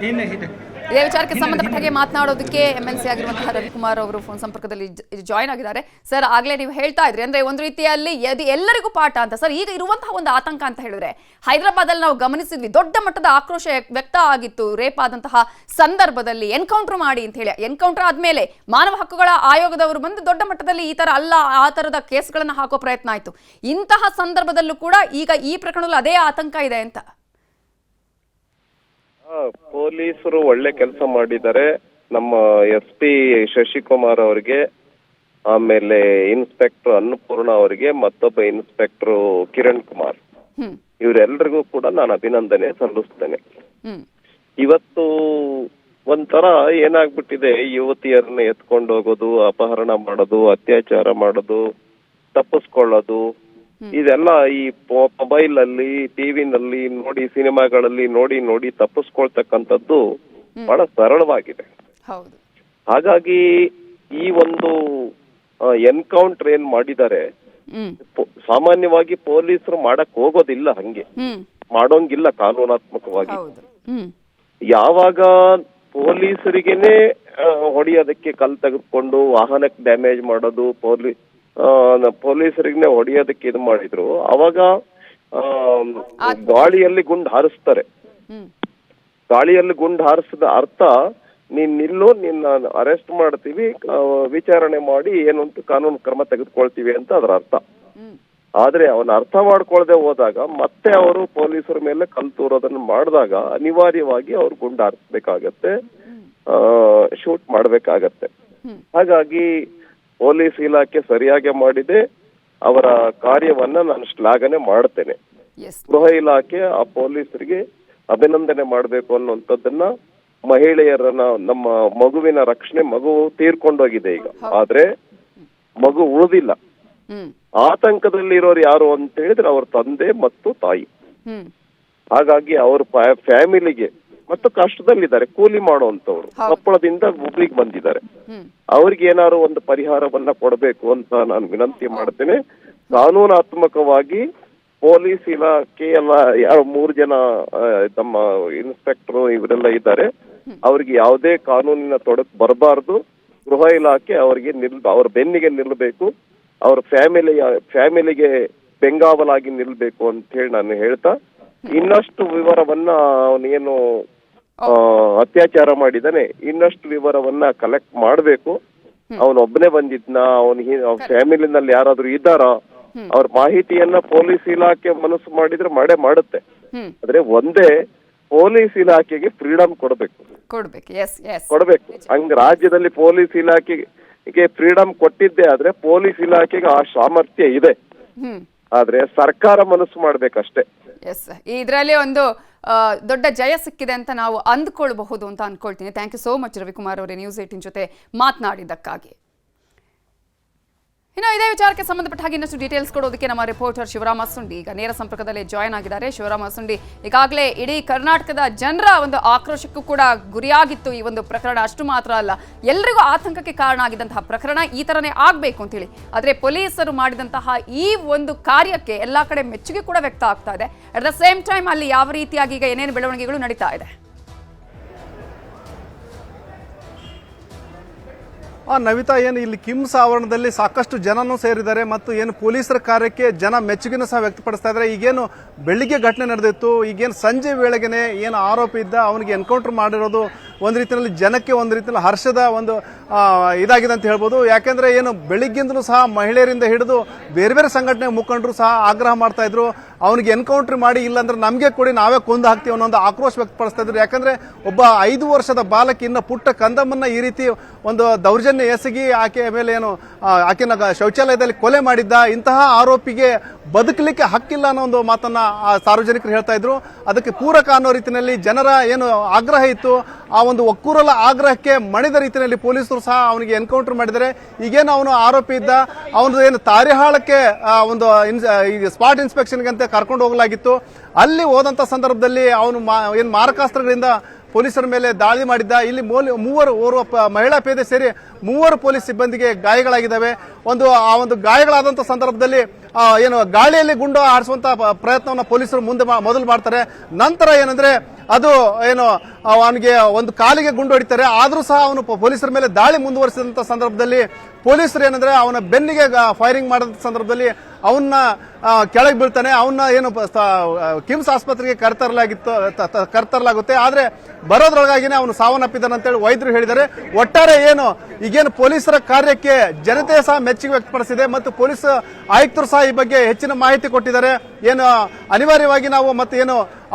ಇದೇ ವಿಚಾರಕ್ಕೆ ಸಂಬಂಧಪಟ್ಟ ಹಾಗೆ ಮಾತನಾಡೋದಕ್ಕೆ MLC ಆಗಿರುವಂತಹ ರವಿಕುಮಾರ್ ಅವರು ಫೋನ್ ಸಂಪರ್ಕದಲ್ಲಿ ಜಾಯ್ನ್ ಆಗಿದ್ದಾರೆ. ಸರ್, ಆಗ್ಲೇ ನೀವು ಹೇಳ್ತಾ ಇದ್ರಿ ಅಂದ್ರೆ ಒಂದು ರೀತಿಯಲ್ಲಿ ಎಲ್ಲರಿಗೂ ಪಾಠ ಅಂತ. ಸರ್, ಈಗ ಇರುವಂತಹ ಒಂದು ಆತಂಕ ಅಂತ ಹೇಳಿದ್ರೆ ಹೈದರಾಬಾದ್ ಅಲ್ಲಿ ನಾವು ಗಮನಿಸಿದ್ವಿ, ದೊಡ್ಡ ಮಟ್ಟದ ಆಕ್ರೋಶ ವ್ಯಕ್ತ ಆಗಿತ್ತು ರೇಪ್ ಆದಂತಹ ಸಂದರ್ಭದಲ್ಲಿ. ಎನ್ಕೌಂಟರ್ ಮಾಡಿ ಅಂತ ಹೇಳಿ, ಎನ್ಕೌಂಟರ್ ಆದ್ಮೇಲೆ ಮಾನವ ಹಕ್ಕುಗಳ ಆಯೋಗದವರು ಬಂದು ದೊಡ್ಡ ಮಟ್ಟದಲ್ಲಿ ಈ ತರ ಅಲ್ಲ ಆ ತರದ ಕೇಸ್ಗಳನ್ನ ಹಾಕೋ ಪ್ರಯತ್ನ ಆಯ್ತು. ಇಂತಹ ಸಂದರ್ಭದಲ್ಲೂ ಕೂಡ ಈಗ ಈ ಪ್ರಕರಣದಲ್ಲಿ ಅದೇ ಆತಂಕ ಇದೆ ಅಂತ. ಪೊಲೀಸರು ಒಳ್ಳೆ ಕೆಲಸ ಮಾಡಿದ್ದಾರೆ. ನಮ್ಮ SP ಶಶಿಕುಮಾರ್ ಅವರಿಗೆ, ಆಮೇಲೆ ಇನ್ಸ್ಪೆಕ್ಟರ್ ಅನ್ನಪೂರ್ಣ ಅವರಿಗೆ, ಮತ್ತೊಬ್ಬ ಇನ್ಸ್ಪೆಕ್ಟರ್ ಕಿರಣ್ ಕುಮಾರ್, ಇವರೆಲ್ಲರಿಗೂ ಕೂಡ ನಾನು ಅಭಿನಂದನೆ ಸಲ್ಲಿಸ್ತೇನೆ. ಇವತ್ತು ಒಂಥರ ಏನಾಗ್ಬಿಟ್ಟಿದೆ, ಯುವತಿಯರನ್ನ ಎತ್ಕೊಂಡು ಹೋಗೋದು, ಅಪಹರಣ ಮಾಡೋದು, ಅತ್ಯಾಚಾರ ಮಾಡೋದು, ತಪ್ಪಿಸ್ಕೊಳ್ಳೋದು, ಇದೆಲ್ಲ ಈ ಮೊಬೈಲ್ ಅಲ್ಲಿ, ಟಿವಿನಲ್ಲಿ ನೋಡಿ, ಸಿನಿಮಾಗಳಲ್ಲಿ ನೋಡಿ ನೋಡಿ ತಪ್ಪಿಸ್ಕೊಳ್ತಕ್ಕಂಥದ್ದು ಬಹಳ ಸರಳವಾಗಿದೆ. ಹಾಗಾಗಿ ಈ ಒಂದು ಎನ್ಕೌಂಟರ್ ಏನ್ ಮಾಡಿದ್ದಾರೆ, ಸಾಮಾನ್ಯವಾಗಿ ಪೊಲೀಸರು ಮಾಡಕ್ ಹೋಗೋದಿಲ್ಲ, ಹಂಗೆ ಮಾಡೋಂಗಿಲ್ಲ ಕಾನೂನಾತ್ಮಕವಾಗಿ. ಯಾವಾಗ ಪೊಲೀಸರಿಗೆನೆ ಹೊಡೆಯೋದಕ್ಕೆ ಕಲ್ ತೆಗೆದುಕೊಂಡು ವಾಹನಕ್ಕೆ ಡ್ಯಾಮೇಜ್ ಮಾಡೋದು, ಪೊಲೀಸರಿಗೆ ಹೊಡೆಯೋದಕ್ಕೆ ಇದು ಮಾಡಿದ್ರು, ಅವಾಗ ಗಾಳಿಯಲ್ಲಿ ಗುಂಡು ಹಾರಿಸ್ತಾರೆ. ಗಾಳಿಯಲ್ಲಿ ಗುಂಡು ಹಾರಿಸಿದ ಅರ್ಥ, ನೀನ್ ನಿಲ್ಲು, ನಿನ್ನ ಅರೆಸ್ಟ್ ಮಾಡ್ತೀವಿ, ವಿಚಾರಣೆ ಮಾಡಿ ಏನು ಅಂತ ಕಾನೂನು ಕ್ರಮ ತೆಗೆದುಕೊಳ್ತೀವಿ ಅಂತ ಅದರ ಅರ್ಥ. ಆದ್ರೆ ಅವನ ಅರ್ಥ ಮಾಡ್ಕೊಳ್ದೆ ಹೋದಾಗ ಮತ್ತೆ ಅವರು ಪೊಲೀಸರ ಮೇಲೆ ಕಲ್ ತೂರೋದನ್ನ ಮಾಡಿದಾಗ ಅನಿವಾರ್ಯವಾಗಿ ಅವ್ರು ಗುಂಡು ಹಾರಿಸ್ಬೇಕಾಗತ್ತೆ, ಶೂಟ್ ಮಾಡ್ಬೇಕಾಗತ್ತೆ. ಹಾಗಾಗಿ ಪೊಲೀಸ್ ಇಲಾಖೆ ಸರಿಯಾಗಿ ಮಾಡಿದೆ, ಅವರ ಕಾರ್ಯವನ್ನ ನಾನು ಶ್ಲಾಘನೆ ಮಾಡ್ತೇನೆ. ಗೃಹ ಇಲಾಖೆ ಆ ಪೊಲೀಸರಿಗೆ ಅಭಿನಂದನೆ ಮಾಡ್ಬೇಕು ಅನ್ನುವಂಥದ್ದನ್ನ, ಮಹಿಳೆಯರನ್ನ, ನಮ್ಮ ಮಗುವಿನ ರಕ್ಷಣೆ, ಮಗು ತೀರ್ಕೊಂಡೋಗಿದೆ ಈಗ, ಆದ್ರೆ ಮಗು ಉಳಿದಿಲ್ಲ. ಆತಂಕದಲ್ಲಿರೋರು ಯಾರು ಅಂತ ಹೇಳಿದ್ರೆ ಅವ್ರ ತಂದೆ ಮತ್ತು ತಾಯಿ. ಹಾಗಾಗಿ ಅವ್ರ ಫ್ಯಾಮಿಲಿಗೆ ಮತ್ತು ಕಷ್ಟದಲ್ಲಿದ್ದಾರೆ, ಕೂಲಿ ಮಾಡುವಂತವ್ರು, ಕೊಪ್ಪಳದಿಂದ ಹುಬ್ಳಿಗೆ ಬಂದಿದ್ದಾರೆ, ಅವ್ರಿಗೆ ಏನಾದ್ರು ಒಂದು ಪರಿಹಾರವನ್ನ ಕೊಡಬೇಕು ಅಂತ ನಾನು ವಿನಂತಿ ಮಾಡ್ತೇನೆ. ಕಾನೂನಾತ್ಮಕವಾಗಿ ಪೊಲೀಸ್ ಇಲಾಖೆ ಎಲ್ಲ ಯಾವ 3 ಜನ ತಮ್ಮ ಇನ್ಸ್ಪೆಕ್ಟರ್ ಇವರೆಲ್ಲ ಇದ್ದಾರೆ, ಅವ್ರಿಗೆ ಯಾವುದೇ ಕಾನೂನಿನ ತೊಡಕು ಬರಬಾರ್ದು. ಗೃಹ ಇಲಾಖೆ ಅವರಿಗೆ ಅವ್ರ ಬೆನ್ನಿಗೆ ನಿಲ್ಲಬೇಕು, ಅವ್ರ ಫ್ಯಾಮಿಲಿಗೆ ಬೆಂಗಾವಲಾಗಿ ನಿಲ್ಬೇಕು ಅಂತ ಹೇಳಿ ನಾನು ಹೇಳ್ತಾ, ಇನ್ನಷ್ಟು ವಿವರವನ್ನ ಅವನೇನು ಅತ್ಯಾಚಾರ ಮಾಡಿದಾನೆ, ಇನ್ನಷ್ಟು ವಿವರವನ್ನ ಕಲೆಕ್ಟ್ ಮಾಡ್ಬೇಕು. ಅವನೊಬ್ಬನೇ ಬಂದಿದ್ನ, ಅವನಿಗೆ ಫ್ಯಾಮಿಲಿನಲ್ಲಿ ಯಾರಾದ್ರೂ ಇದ್ದಾರಾ, ಅವ್ರ ಮಾಹಿತಿಯನ್ನ ಪೊಲೀಸ್ ಇಲಾಖೆ ಮನಸ್ಸು ಮಾಡಿದ್ರೆ ಮಾಡುತ್ತೆ. ಆದ್ರೆ ಒಂದೇ, ಪೊಲೀಸ್ ಇಲಾಖೆಗೆ ಫ್ರೀಡಮ್ ಕೊಡ್ಬೇಕು. ಹಂಗ ರಾಜ್ಯದಲ್ಲಿ ಪೊಲೀಸ್ ಇಲಾಖೆಗೆ ಫ್ರೀಡಮ್ ಕೊಟ್ಟಿದ್ದೆ ಆದ್ರೆ ಪೊಲೀಸ್ ಇಲಾಖೆಗೆ ಆ ಸಾಮರ್ಥ್ಯ ಇದೆ, ಆದ್ರೆ ಸರ್ಕಾರ ಮನಸ್ಸು ಮಾಡ್ಬೇಕಷ್ಟೇ. ಇದರಲ್ಲಿ ಒಂದು ದೊಡ್ಡ ಜಯ ಸಿಕ್ಕಿದೆ ಅಂತ ನಾವು ಅಂದ್ಕೊಳ್ಬಹುದು ಅಂತ ಅನ್ಕೊಳ್ತೀನಿ. Thank you so much Ravikumar ಅವರೇ, ನ್ಯೂಸ್ 18 ಜೊತೆ ಮಾತನಾಡಿದ್ದಕ್ಕಾಗಿ. ಇನ್ನು ಇದೇ ವಿಚಾರಕ್ಕೆ ಸಂಬಂಧಪಟ್ಟ ಹಾಗೆ ಇನ್ನಷ್ಟು ಡೀಟೇಲ್ಸ್ ಕೊಡೋದಕ್ಕೆ ನಮ್ಮ ರಿಪೋರ್ಟರ್ ಶಿವರಾಮ ಸುಂಡಿ ಈಗ ನೇರ ಸಂಪರ್ಕದಲ್ಲಿ ಜಾಯ್ನ್ ಆಗಿದ್ದಾರೆ. ಶಿವರಾಮ ಸುಂಡಿ, ಈಗಾಗಲೇ ಇಡೀ ಕರ್ನಾಟಕದ ಜನರ ಒಂದು ಆಕ್ರೋಶಕ್ಕೂ ಕೂಡ ಗುರಿಯಾಗಿತ್ತು ಈ ಒಂದು ಪ್ರಕರಣ. ಅಷ್ಟು ಮಾತ್ರ ಅಲ್ಲ, ಎಲ್ರಿಗೂ ಆತಂಕಕ್ಕೆ ಕಾರಣ ಆಗಿದ್ದಂತಹ ಪ್ರಕರಣ ಈ ತರನೇ ಆಗ್ಬೇಕು ಅಂತ ಹೇಳಿ. ಆದ್ರೆ ಪೊಲೀಸರು ಮಾಡಿದಂತಹ ಈ ಒಂದು ಕಾರ್ಯಕ್ಕೆ ಎಲ್ಲಾ ಕಡೆ ಮೆಚ್ಚುಗೆ ಕೂಡ ವ್ಯಕ್ತ ಆಗ್ತಾ ಇದೆ. ಅಟ್ ದ ಸೇಮ್ ಟೈಮ್ ಅಲ್ಲಿ ಯಾವ ರೀತಿಯಾಗಿ ಈಗ ಏನೇನು ಬೆಳವಣಿಗೆಗಳು ನಡೀತಾ ಇದೆ? ನವಿತಾ, ಏನು ಇಲ್ಲಿ ಕಿಮ್ಸ್ ಆವರಣದಲ್ಲಿ ಸಾಕಷ್ಟು ಜನನೂ ಸೇರಿದ್ದಾರೆ ಮತ್ತು ಏನು ಪೊಲೀಸರ ಕಾರ್ಯಕ್ಕೆ ಜನ ಮೆಚ್ಚುಗೆನೂ ಸಹ ವ್ಯಕ್ತಪಡಿಸ್ತಾ ಇದ್ದಾರೆ. ಈಗೇನು ಬೆಳಿಗ್ಗೆ ಘಟನೆ ನಡೆದಿತ್ತು, ಈಗೇನು ಸಂಜೆ ವೇಳೆಗೆ ಏನು ಆರೋಪಿ ಇದ್ದ ಅವನಿಗೆ ಎನ್ಕೌಂಟರ್ ಮಾಡಿರೋದು ಒಂದು ರೀತಿಯಲ್ಲಿ ಜನಕ್ಕೆ ಒಂದು ರೀತಿಯಲ್ಲಿ ಹರ್ಷದ ಒಂದು ಇದಾಗಿದೆ ಅಂತ ಹೇಳ್ಬೋದು. ಯಾಕೆಂದ್ರೆ ಏನು ಬೆಳಿಗ್ಗಿಂದಲೂ ಸಹ ಮಹಿಳೆಯರಿಂದ ಹಿಡಿದು ಬೇರೆ ಬೇರೆ ಸಂಘಟನೆ ಮುಖಂಡರು ಸಹ ಆಗ್ರಹ ಮಾಡ್ತಾ ಇದ್ರು, ಅವನಿಗೆ ಎನ್ಕೌಂಟರ್ ಮಾಡಿ, ಇಲ್ಲಾಂದ್ರೆ ನಮಗೆ ಕೊಡಿ, ನಾವೇ ಕೊಂದು ಹಾಕ್ತೀವಿ ಅನ್ನೋ ಒಂದು ಆಕ್ರೋಶ ವ್ಯಕ್ತಪಡಿಸ್ತಾ ಇದ್ರು. ಯಾಕಂದ್ರೆ ಒಬ್ಬ 5 ವರ್ಷದ ಬಾಲಕಿ, ಇನ್ನ ಪುಟ್ಟ ಕಂದಮ್ಮನ್ನ ಈ ರೀತಿ ಒಂದು ದೌರ್ಜನ್ಯ ಎಸಗಿ ಆಕೆ ಮೇಲೆ ಏನು ಆಕೆನ ಶೌಚಾಲಯದಲ್ಲಿ ಕೊಲೆ ಮಾಡಿದ್ದ, ಇಂತಹ ಆರೋಪಿಗೆ ಬದುಕಲಿಕ್ಕೆ ಹಕ್ಕಿಲ್ಲ ಅನ್ನೋ ಒಂದು ಮಾತನ್ನ ಸಾರ್ವಜನಿಕರು ಹೇಳ್ತಾ ಇದ್ರು. ಅದಕ್ಕೆ ಪೂರಕ ಅನ್ನೋ ರೀತಿಯಲ್ಲಿ ಜನರ ಏನು ಆಗ್ರಹ ಇತ್ತು, ಆ ಒಂದು ಒಕ್ಕೂರಲ ಆಗ್ರಹಕ್ಕೆ ಮಣಿದ ರೀತಿಯಲ್ಲಿ ಪೊಲೀಸರು ಸಹ ಅವನಿಗೆ ಎನ್ಕೌಂಟರ್ ಮಾಡಿದ್ದಾರೆ. ಈಗೇನು ಅವನು ಆರೋಪಿ ಇದ್ದ, ಅವನು ಏನು ತಾರಿಹಾಳಕ್ಕೆ ಒಂದು ಸ್ಪಾಟ್ ಇನ್ಸ್ಪೆಕ್ಷನ್ಗೆ ಅಂತ ಕರ್ಕೊಂಡು ಹೋಗಲಾಗಿತ್ತು. ಅಲ್ಲಿ ಹೋದಂತ ಸಂದರ್ಭದಲ್ಲಿ ಅವನು ಏನು ಮಾರಕಾಸ್ತ್ರಗಳಿಂದ ಪೊಲೀಸರ ಮೇಲೆ ದಾಳಿ ಮಾಡಿದ್ದ. ಇಲ್ಲಿ ಓರ್ವ ಮಹಿಳಾ ಪೇದೆ ಸೇರಿ 3 ಪೊಲೀಸ್ ಸಿಬ್ಬಂದಿಗೆ ಗಾಯಗಳಾಗಿದ್ದಾವೆ. ಆ ಒಂದು ಗಾಯಗಳಾದಂತ ಸಂದರ್ಭದಲ್ಲಿ ಏನು ಗಾಳಿಯಲ್ಲಿ ಗುಂಡು ಹಾರಿಸುವಂತ ಪ್ರಯತ್ನವನ್ನ ಪೊಲೀಸರು ಮೊದಲು ಮಾಡ್ತಾರೆ. ನಂತರ ಏನಂದ್ರೆ ಅದು ಏನು ಅವನಿಗೆ ಒಂದು ಕಾಲಿಗೆ ಗುಂಡು ಹೊಡಿತಾರೆ. ಆದ್ರೂ ಸಹ ಅವನು ಪೊಲೀಸರ ಮೇಲೆ ದಾಳಿ ಮುಂದುವರಿಸಿದಂತ ಸಂದರ್ಭದಲ್ಲಿ ಪೊಲೀಸರು ಏನಂದ್ರೆ ಅವನ ಬೆನ್ನಿಗೆ ಫೈರಿಂಗ್ ಮಾಡಿದ ಸಂದರ್ಭದಲ್ಲಿ ಅವನ್ನ ಕೆಳಗೆ ಬೀಳ್ತಾನೆ. ಅವನ್ನ ಏನು ಕಿಮ್ಸ್ ಆಸ್ಪತ್ರೆಗೆ ಕರೆತರಲಾಗುತ್ತೆ. ಆದ್ರೆ ಬರೋದ್ರೊಳಗಾಗಿನೇ ಅವನು ಸಾವನ್ನಪ್ಪಿದ್ದಾನಂತೇಳಿ ವೈದ್ಯರು ಹೇಳಿದ್ದಾರೆ. ಒಟ್ಟಾರೆ ಈಗೇನು ಪೊಲೀಸರ ಕಾರ್ಯಕ್ಕೆ ಜನತೆ ಸಹ ಮೆಚ್ಚುಗೆ ವ್ಯಕ್ತಪಡಿಸಿದೆ ಮತ್ತು ಪೊಲೀಸ್ ಆಯುಕ್ತರು ಸಹ ಈ ಬಗ್ಗೆ ಹೆಚ್ಚಿನ ಮಾಹಿತಿ ಕೊಟ್ಟಿದ್ದಾರೆ. ಅನಿವಾರ್ಯವಾಗಿ ನಾವು ಮತ್ತೆ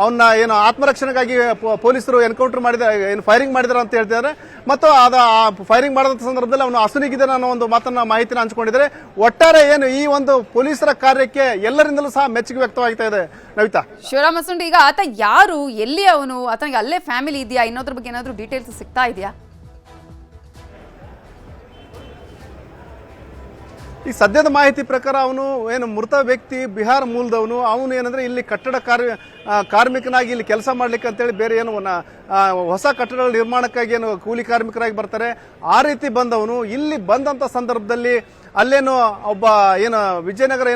ಅವನ್ನ ಆತ್ಮರಕ್ಷಣೆಗಾಗಿ ಪೊಲೀಸರು ಎನ್ಕೌಂಟರ್ ಮಾಡಿದ ಫೈರಿಂಗ್ ಮಾಡಿದಾರೆ ಅಂತ ಹೇಳ್ತಿದ್ದಾರೆ. ಮತ್ತು ಫೈರಿಂಗ್ ಮಾಡಿದಂತ ಸಂದರ್ಭದಲ್ಲಿ ಅವನು ಅಸುನೀಗಿದ್ದಾನೆ ಅನ್ನೋ ಒಂದು ಮಾಹಿತಿನ ಹಂಚಿಕೊಂಡಿದ್ದಾರೆ. ಒಟ್ಟಾರೆ ಈ ಒಂದು ಪೊಲೀಸರ ಕಾರ್ಯಕ್ಕೆ ಎಲ್ಲರಿಂದಲೂ ಸಹ ಮೆಚ್ಚುಗೆ ವ್ಯಕ್ತವಾಗ್ತಾ ಇದೆ. ನವಿತಾ, ಶಿವರಾಮ ಮಸುಂಡಿ, ಈಗ ಆತ ಯಾರು, ಎಲ್ಲಿ ಅವನು, ಆತನಿಗೆ ಅಲ್ಲೇ ಫ್ಯಾಮಿಲಿ ಇದೆಯಾ, ಇನ್ನೋದ್ರ ಬಗ್ಗೆ ಏನಾದ್ರು ಡೀಟೇಲ್ಸ್ ಸಿಗ್ತಾ ಇದೆಯಾ? ಈ ಸದ್ಯದ ಮಾಹಿತಿ ಪ್ರಕಾರ ಅವನು ಮೃತ ವ್ಯಕ್ತಿ ಬಿಹಾರ ಮೂಲದವನು. ಅವನು ಏನಂದ್ರೆ ಇಲ್ಲಿ ಕಟ್ಟಡ ಕಾರ್ಮಿಕನಾಗಿ ಇಲ್ಲಿ ಕೆಲಸ ಮಾಡ್ಲಿಕ್ಕೆ ಅಂತೇಳಿ ಬೇರೆ ಹೊಸ ಕಟ್ಟಡಗಳ ನಿರ್ಮಾಣಕ್ಕಾಗಿ ಕೂಲಿ ಕಾರ್ಮಿಕರಾಗಿ ಬರ್ತಾರೆ. ಆ ರೀತಿ ಬಂದವನು ಇಲ್ಲಿ ಬಂದಂತ ಸಂದರ್ಭದಲ್ಲಿ ಅಲ್ಲೇನು ಒಬ್ಬ ವಿಜಯನಗರ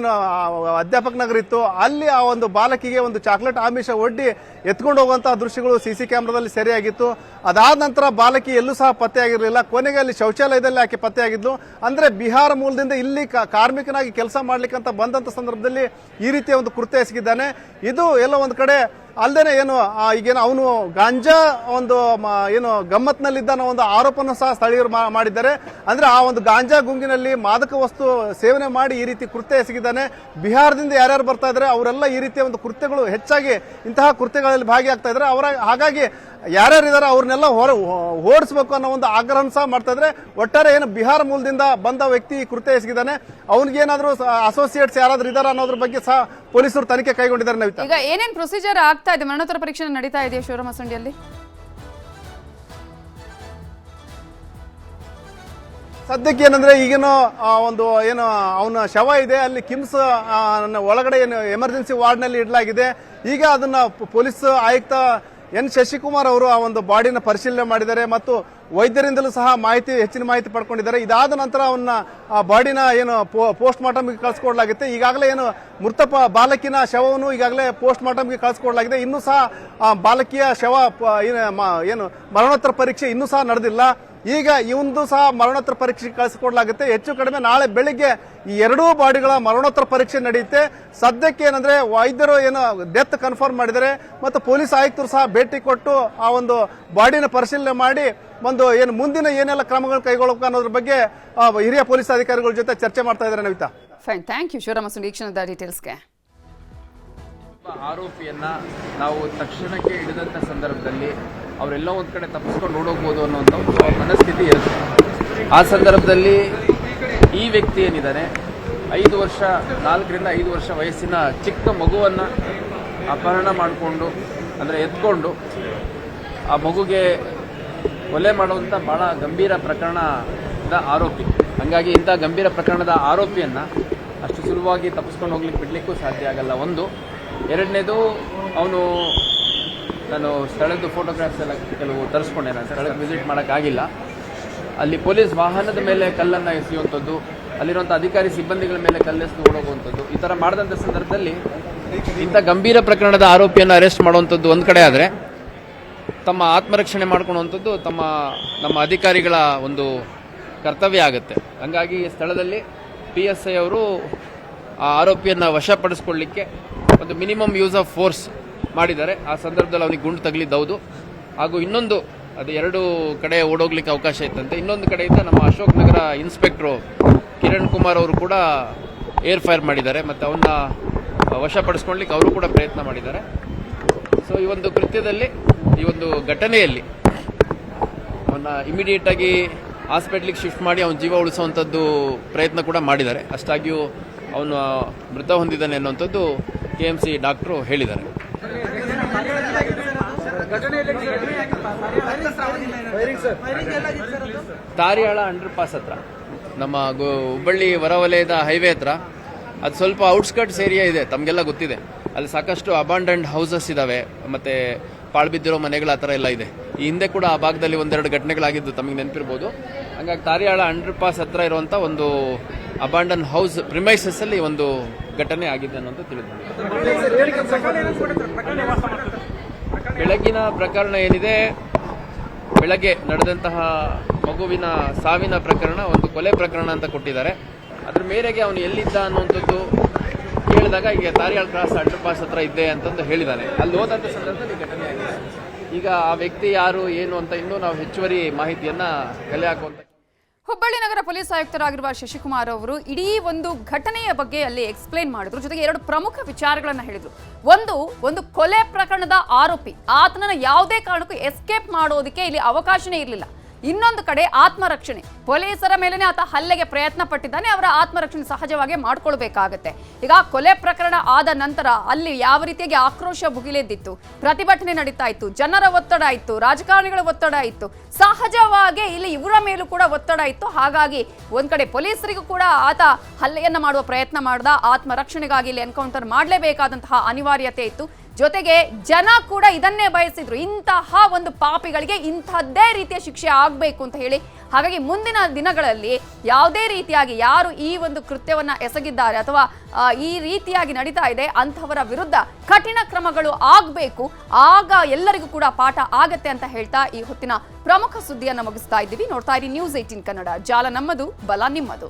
ಅಧ್ಯಾಪಕ ನಗರ ಇತ್ತು, ಅಲ್ಲಿ ಆ ಒಂದು ಬಾಲಕಿಗೆ ಒಂದು ಚಾಕ್ಲೇಟ್ ಆಮಿಷ ಒಡ್ಡಿ ಎತ್ಕೊಂಡು ಹೋಗುವಂತಹ ದೃಶ್ಯಗಳು ಸಿಸಿ ಕ್ಯಾಮೆರಾದಲ್ಲಿ ಸೆರೆಯಾಗಿತ್ತು. ಅದಾದ ನಂತರ ಬಾಲಕಿ ಎಲ್ಲೂ ಸಹ ಪತ್ತೆಯಾಗಿರಲಿಲ್ಲ. ಕೊನೆಗೆ ಅಲ್ಲಿ ಶೌಚಾಲಯದಲ್ಲಿ ಆಕೆ ಪತ್ತೆಯಾಗಿದ್ಲು. ಅಂದ್ರೆ ಬಿಹಾರ ಮೂಲದಿಂದ ಇಲ್ಲಿ ಕಾರ್ಮಿಕನಾಗಿ ಕೆಲಸ ಮಾಡ್ಲಿಕ್ಕಂತ ಬಂದಂತ ಸಂದರ್ಭದಲ್ಲಿ ಈ ರೀತಿಯ ಒಂದು ಕೃತ್ಯ ಎಸಗಿದ್ದಾನೆ. ಇದು ಎಲ್ಲ ಒಂದ್ ಕಡೆ ಅಲ್ಲದೆ ಈಗೇನು ಅವನು ಗಾಂಜಾ ಒಂದು ಗಮ್ಮತ್ನಲ್ಲಿದ್ದ ಒಂದು ಆರೋಪವನ್ನು ಸಹ ಸ್ಥಳೀಯರು ಮಾಡಿದ್ದಾರೆ. ಅಂದ್ರೆ ಆ ಒಂದು ಗಾಂಜಾ ಗುಂಗಿನಲ್ಲಿ ಮಾದಕ ವಸ್ತು ಸೇವನೆ ಮಾಡಿ ಈ ರೀತಿ ಕೃತ್ಯ ಎಸಗಿದ್ದಾನೆ. ಬಿಹಾರದಿಂದ ಯಾರ್ಯಾರು ಬರ್ತಾ ಇದ್ದಾರೆ ಅವರೆಲ್ಲ ಈ ರೀತಿಯ ಒಂದು ಕೃತ್ಯಗಳು ಹೆಚ್ಚಾಗಿ ಇಂತಹ ಕೃತ್ಯಗಳಲ್ಲಿ ಭಾಗಿಯಾಗ್ತಾ ಇದ್ದಾರೆ. ಹಾಗಾಗಿ ಯಾರ್ಯಾರಿದ್ದಾರೆ ಅವ್ರನ್ನೆಲ್ಲ ಓಡಿಸಬೇಕು ಅನ್ನೋ ಒಂದು ಆಗ್ರಹ ಸಹ ಮಾಡ್ತಾ ಇದ್ರೆ. ಒಟ್ಟಾರೆ ಬಿಹಾರ ಮೂಲದಿಂದ ಬಂದ ವ್ಯಕ್ತಿ ಕೃತ್ಯ ಎಸಗಿದ್ದಾನೆ. ಅವನಿಗೇನಾದ್ರೂ ಅಸೋಸಿಯೇಟ್ಸ್ ಯಾರಾದ್ರೂ ಇದಾರ ಅನ್ನೋದ್ರ ಬಗ್ಗೆ ಸಹ ಪೊಲೀಸರು ತನಿಖೆ ಕೈಗೊಂಡಿದ್ದಾರೆ. ನವಿತಾ, ಈಗ ಏನೇನ್ ಪ್ರೊಸೀಜರ್ ಆಗ್ತಾ ಇದೆ, ಮರಣೋತ್ತರ ಪರೀಕ್ಷೆ ನಡೀತಾ ಇದೆಯಾ ಶಿವರಾಮ ಮಸುಂಡಿಯಲ್ಲಿ? ಸದ್ಯಕ್ಕೆ ಏನಂದ್ರೆ ಈಗೇನೋ ಒಂದು ಅವನ ಶವ ಇದೆ ಅಲ್ಲಿ ಕಿಮ್ಸ್ ಒಳಗಡೆ ಎಮರ್ಜೆನ್ಸಿ ವಾರ್ಡ್ ನಲ್ಲಿ ಇಡಲಾಗಿದೆ. ಈಗ ಅದನ್ನ ಪೊಲೀಸ್ ಆಯುಕ್ತ ಎನ್ ಶಶಿಕುಮಾರ್ ಅವರು ಆ ಒಂದು ಬಾಡಿನ ಪರಿಶೀಲನೆ ಮಾಡಿದ್ದಾರೆ ಮತ್ತು ವೈದ್ಯರಿಂದಲೂ ಸಹ ಹೆಚ್ಚಿನ ಮಾಹಿತಿ ಪಡ್ಕೊಂಡಿದ್ದಾರೆ. ಇದಾದ ನಂತರ ಅವನ್ನ ಆ ಬಾಡಿನ ಪೋಸ್ಟ್ ಮಾರ್ಟಮ್ಗೆ ಕಳಿಸ್ಕೊಡ್ಲಾಗುತ್ತೆ. ಈಗಾಗಲೇ ಮೃತ ಬಾಲಕಿನ ಶವವನ್ನು ಈಗಾಗಲೇ ಪೋಸ್ಟ್ ಮಾರ್ಟಮ್ಗೆ ಕಳಿಸ್ಕೊಡ್ಲಾಗಿದೆ. ಇನ್ನೂ ಸಹ ಬಾಲಕಿಯ ಶವ ಮರಣೋತ್ತರ ಪರೀಕ್ಷೆ ಇನ್ನೂ ಸಹ ನಡೆದಿಲ್ಲ. ಈಗ ಇವಂದು ಸಹ ಮರಣೋತ್ತರ ಪರೀಕ್ಷೆ ಕಳಿಸಿಕೊಡ್ಲಾಗುತ್ತೆ. ಹೆಚ್ಚು ಕಡಿಮೆ ನಾಳೆ ಬೆಳಿಗ್ಗೆ ಈ ಎರಡೂ ಬಾಡಿಗಳ ಮರಣೋತ್ತರ ಪರೀಕ್ಷೆ ನಡೆಯುತ್ತೆ. ಸದ್ಯಕ್ಕೆ ಏನಂದ್ರೆ ವೈದ್ಯರು ಡೆತ್ ಕನ್ಫರ್ಮ್ ಮಾಡಿದ್ದಾರೆ ಮತ್ತು ಪೊಲೀಸ್ ಆಯುಕ್ತರು ಸಹ ಭೇಟಿ ಕೊಟ್ಟು ಆ ಒಂದು ಬಾಡಿನ ಪರಿಶೀಲನೆ ಮಾಡಿ ಒಂದು ಮುಂದಿನ ಏನೆಲ್ಲ ಕ್ರಮಗಳು ಕೈಗೊಳ್ಳಬೇಕು ಅನ್ನೋದ್ರ ಬಗ್ಗೆ ಹಿರಿಯ ಪೊಲೀಸ್ ಅಧಿಕಾರಿಗಳ ಜೊತೆ ಚರ್ಚೆ ಮಾಡ್ತಾ ಇದ್ದಾರೆ. Navita, fine, thank you Shivarama Masundi ಈ ಕ್ಷಣದ ಡೀಟೇಲ್ಸ್ಗೆ. ಆರೋಪಿಯನ್ನ ನಾವು ತಕ್ಷಣಕ್ಕೆ ಹಿಡಿದಂತ ಸಂದರ್ಭದಲ್ಲಿ ಅವರೆಲ್ಲ ಒಂದ್ ಕಡೆ ತಪ್ಪಿಸ್ಕೊಂಡು ಓಡೋಗ್ಬೋದು ಅನ್ನೋಂಥ ಒಂದು ಮನಸ್ಥಿತಿ ಇರುತ್ತೆ. ಆ ಸಂದರ್ಭದಲ್ಲಿ ಈ ವ್ಯಕ್ತಿ ಏನಿದ್ದಾನೆ 4 ರಿಂದ 5 ವರ್ಷ ವಯಸ್ಸಿನ ಚಿಕ್ಕ ಮಗುವನ್ನ ಅಪಹರಣ ಮಾಡಿಕೊಂಡು ಅಂದ್ರೆ ಎತ್ಕೊಂಡು ಆ ಮಗುಗೆ ಕೊಲೆ ಮಾಡುವಂತ ಬಹಳ ಗಂಭೀರ ಪ್ರಕರಣದ ಆರೋಪಿ. ಹಂಗಾಗಿ ಇಂಥ ಗಂಭೀರ ಪ್ರಕರಣದ ಆರೋಪಿಯನ್ನ ಅಷ್ಟು ಸುಲಭವಾಗಿ ತಪ್ಪಿಸ್ಕೊಂಡು ಹೋಗ್ಲಿಕ್ಕೆ ಬಿಡ್ಲಿಕ್ಕೂ ಸಾಧ್ಯ ಆಗಲ್ಲ. ಒಂದು. ಎರಡನೇದು, ನಾನು ಸ್ಥಳದ್ದು ಫೋಟೋಗ್ರಾಫ್ಸ್ ಎಲ್ಲ ಕೆಲವು ತರಿಸ್ಕೊಂಡೆ. ನಾನು ಸ್ಥಳಕ್ಕೆ ವಿಸಿಟ್ ಮಾಡೋಕ್ಕಾಗಿಲ್ಲ. ಅಲ್ಲಿ ಪೊಲೀಸ್ ವಾಹನದ ಮೇಲೆ ಕಲ್ಲನ್ನು ಎಸೆಯುವಂಥದ್ದು, ಅಲ್ಲಿರುವಂಥ ಅಧಿಕಾರಿ ಸಿಬ್ಬಂದಿಗಳ ಮೇಲೆ ಕಲ್ಲೆಸೆದು ಓಡೋಗುವಂಥದ್ದು, ಈ ಥರ ಮಾಡಿದಂಥ ಸಂದರ್ಭದಲ್ಲಿ ಇಂಥ ಗಂಭೀರ ಪ್ರಕರಣದ ಆರೋಪಿಯನ್ನು ಅರೆಸ್ಟ್ ಮಾಡುವಂಥದ್ದು ಒಂದು ಕಡೆ ಆದರೆ, ತಮ್ಮ ಆತ್ಮರಕ್ಷಣೆ ಮಾಡ್ಕೊಳ್ಳುವಂಥದ್ದು ನಮ್ಮ ಅಧಿಕಾರಿಗಳ ಒಂದು ಕರ್ತವ್ಯ ಆಗುತ್ತೆ. ಹಂಗಾಗಿ ಸ್ಥಳದಲ್ಲಿ PSI ಅವರು ಆ ಆರೋಪಿಯನ್ನು ವಶಪಡಿಸ್ಕೊಳ್ಳಿಕ್ಕೆ ಒಂದು ಮಿನಿಮಮ್ ಯೂಸ್ ಆಫ್ ಫೋರ್ಸ್ ಮಾಡಿದ್ದಾರೆ. ಆ ಸಂದರ್ಭದಲ್ಲಿ ಅವನಿಗೆ ಗುಂಡು ತಗಲಿದ್ದೌದು. ಹಾಗೂ ಇನ್ನೊಂದು, ಅದು 2 ಕಡೆ ಓಡೋಗ್ಲಿಕ್ಕೆ ಅವಕಾಶ ಇತ್ತಂತೆ. ಇನ್ನೊಂದು ಕಡೆಯಿಂದ ನಮ್ಮ ಅಶೋಕ್ ನಗರ ಇನ್ಸ್ಪೆಕ್ಟ್ರು ಕಿರಣ್ ಕುಮಾರ್ ಅವರು ಕೂಡ ಏರ್ ಫೈರ್ ಮಾಡಿದ್ದಾರೆ ಮತ್ತು ಅವನ್ನ ವಶಪಡಿಸ್ಕೊಳ್ಳಿಕ್ಕೆ ಅವರು ಕೂಡ ಪ್ರಯತ್ನ ಮಾಡಿದ್ದಾರೆ. ಸೊ ಈ ಒಂದು ಕೃತ್ಯದಲ್ಲಿ, ಈ ಒಂದು ಘಟನೆಯಲ್ಲಿ ಅವನ್ನ ಇಮಿಡಿಯೇಟ್ ಆಗಿ ಹಾಸ್ಪಿಟ್ಲಿಗೆ ಶಿಫ್ಟ್ ಮಾಡಿ ಅವನ ಜೀವ ಉಳಿಸುವಂಥದ್ದು ಪ್ರಯತ್ನ ಕೂಡ ಮಾಡಿದ್ದಾರೆ. ಅಷ್ಟಾಗಿಯೂ ಅವನು ಮೃತ ಹೊಂದಿದ್ದಾನೆ ಅನ್ನುವಂಥದ್ದು KMC ಡಾಕ್ಟ್ರು ಹೇಳಿದ್ದಾರೆ. ತಾರಿಯಾಳ ಅಂಡರ್ ಪಾಸ್ ಹತ್ರ, ನಮ್ಮ ಹುಬ್ಬಳ್ಳಿ ಹೊರವಲಯದ ಹೈವೇ ಹತ್ರ, ಅದು ಸ್ವಲ್ಪ ಔಟ್ಸ್ಕರ್ಟ್ಸ್ ಏರಿಯಾ ಇದೆ, ತಮಗೆಲ್ಲ ಗೊತ್ತಿದೆ. ಅಲ್ಲಿ ಸಾಕಷ್ಟು ಅಬಾಂಡನ್ಡ್ ಹೌಸಸ್ ಇದಾವೆ, ಮತ್ತೆ ಪಾಳ್ಬಿದ್ದಿರೋ ಮನೆಗಳು ಆ ಥರ ಎಲ್ಲ ಇದೆ. ಈ ಹಿಂದೆ ಕೂಡ ಆ ಭಾಗದಲ್ಲಿ 1-2 ಘಟನೆಗಳಾಗಿದ್ದು ತಮಗೆ ನೆನಪಿರ್ಬೋದು. ಹಂಗಾಗಿ ತಾರಿಯಾಳ ಅಂಡರ್ ಪಾಸ್ ಹತ್ರ ಇರುವಂಥ ಒಂದು ಅಬಾಂಡನ್ ಹೌಸ್ ಪ್ರಿಮೈಸಸ್ ಅಲ್ಲಿ ಒಂದು ಘಟನೆ ಆಗಿದೆ ಅನ್ನೋದು ತಿಳಿದು ಬೆಳಗಿನ ಪ್ರಕರಣ ಏನಿದೆ ಬೆಳಗ್ಗೆ ನಡೆದಂತಹ ಮಗುವಿನ ಸಾವಿನ ಪ್ರಕರಣ ಒಂದು ಕೊಲೆ ಪ್ರಕರಣ ಅಂತ ಕೊಟ್ಟಿದ್ದಾರೆ. ಅದ್ರ ಮೇರೆಗೆ ಅವನು ಎಲ್ಲಿದ್ದ ಅನ್ನುವಂಥದ್ದು ಕೇಳಿದಾಗ ಈಗ ತಾರಿಯಾಳ್ ಕ್ರಾಸ್ ಅಂಡರ್ ಪಾಸ್ ಹತ್ರ ಇದ್ದೆ ಅಂತಂದು ಹೇಳಿದ್ದಾನೆ. ಅಲ್ಲಿ ಹೋದಂಥ ಸಂದರ್ಭದಲ್ಲಿ ಘಟನೆ ಆಗಿದೆ. ಈಗ ಆ ವ್ಯಕ್ತಿ ಯಾರು ಏನು ಅಂತ ಇನ್ನೂ ನಾವು ಹೆಚ್ಚುವರಿ ಮಾಹಿತಿಯನ್ನ ಕಲೆ ಹಾಕುವಂತ. ಹುಬ್ಬಳ್ಳಿ ನಗರ ಪೊಲೀಸ್ ಆಯುಕ್ತರಾಗಿರುವ ಶಶಿಕುಮಾರ್ ಅವರು ಇಡೀ ಒಂದು ಘಟನೆಯ ಬಗ್ಗೆ ಅಲ್ಲಿ ಎಕ್ಸ್ಪ್ಲೇನ್ ಮಾಡಿದ್ರು. ಜೊತೆಗೆ 2 ಪ್ರಮುಖ ವಿಚಾರಗಳನ್ನ ಹೇಳಿದ್ರು. ಒಂದು ಕೊಲೆ ಪ್ರಕರಣದ ಆರೋಪಿ ಆತನನ್ನ ಯಾವುದೇ ಕಾರಣಕ್ಕೂ ಎಸ್ಕೇಪ್ ಮಾಡೋದಕ್ಕೆ ಇಲ್ಲಿ ಅವಕಾಶನೇ ಇರಲಿಲ್ಲ. ಇನ್ನೊಂದು ಕಡೆ ಆತ್ಮರಕ್ಷಣೆ, ಪೊಲೀಸರ ಮೇಲೆನೆ ಆತ ಹಲ್ಲೆಗೆ ಪ್ರಯತ್ನ ಪಟ್ಟಿದ್ದಾನೆ, ಅವರ ಆತ್ಮರಕ್ಷಣೆ ಸಹಜವಾಗಿ ಮಾಡ್ಕೊಳ್ಬೇಕಾಗತ್ತೆ. ಈಗ ಕೊಲೆ ಪ್ರಕರಣ ಆದ ನಂತರ ಅಲ್ಲಿ ಯಾವ ರೀತಿಯಾಗಿ ಆಕ್ರೋಶ ಭುಗಿಲೆದ್ದಿತ್ತು, ಪ್ರತಿಭಟನೆ ನಡೀತಾ ಇತ್ತು, ಜನರ ಒತ್ತಡ ಇತ್ತು, ರಾಜಕಾರಣಿಗಳ ಒತ್ತಡ ಇತ್ತು, ಸಹಜವಾಗಿ ಇಲ್ಲಿ ಇವರ ಮೇಲೂ ಕೂಡ ಒತ್ತಡ ಇತ್ತು. ಹಾಗಾಗಿ ಒಂದ್ ಕಡೆ ಪೊಲೀಸರಿಗೂ ಕೂಡ ಆತ ಹಲ್ಲೆಯನ್ನ ಮಾಡುವ ಪ್ರಯತ್ನ ಮಾಡ್ದ, ಆತ್ಮರಕ್ಷಣೆಗಾಗಿ ಇಲ್ಲಿ ಎನ್ಕೌಂಟರ್ ಮಾಡಲೇಬೇಕಾದಂತಹ ಅನಿವಾರ್ಯತೆ ಇತ್ತು. ಜೊತೆಗೆ ಜನ ಕೂಡ ಇದನ್ನೇ ಬಯಸಿದ್ರು, ಇಂತಹ ಒಂದು ಪಾಪಿಗಳಿಗೆ ಇಂಥದ್ದೇ ರೀತಿಯ ಶಿಕ್ಷೆ ಆಗಬೇಕು ಅಂತ ಹೇಳಿ. ಹಾಗಾಗಿ ಮುಂದಿನ ದಿನಗಳಲ್ಲಿ ಯಾವುದೇ ರೀತಿಯಾಗಿ ಯಾರು ಈ ಒಂದು ಕೃತ್ಯವನ್ನ ಎಸಗಿದ್ದಾರೆ ಅಥವಾ ಈ ರೀತಿಯಾಗಿ ನಡೀತಾ ಇದೆ ಅಂಥವರ ವಿರುದ್ಧ ಕಠಿಣ ಕ್ರಮಗಳು ಆಗಬೇಕು, ಆಗ ಎಲ್ಲರಿಗೂ ಕೂಡ ಪಾಠ ಆಗತ್ತೆ ಅಂತ ಹೇಳ್ತಾ ಈ ಹೊತ್ತಿನ ಪ್ರಮುಖ ಸುದ್ದಿಯನ್ನ ಮುಗಿಸ್ತಾ ಇದ್ದೀವಿ. ನೋಡ್ತಾ ಇರಿ ನ್ಯೂಸ್ 18 ಕನ್ನಡ, ಜಾಲ ನಮ್ಮದು, ಬಲ ನಿಮ್ಮದು.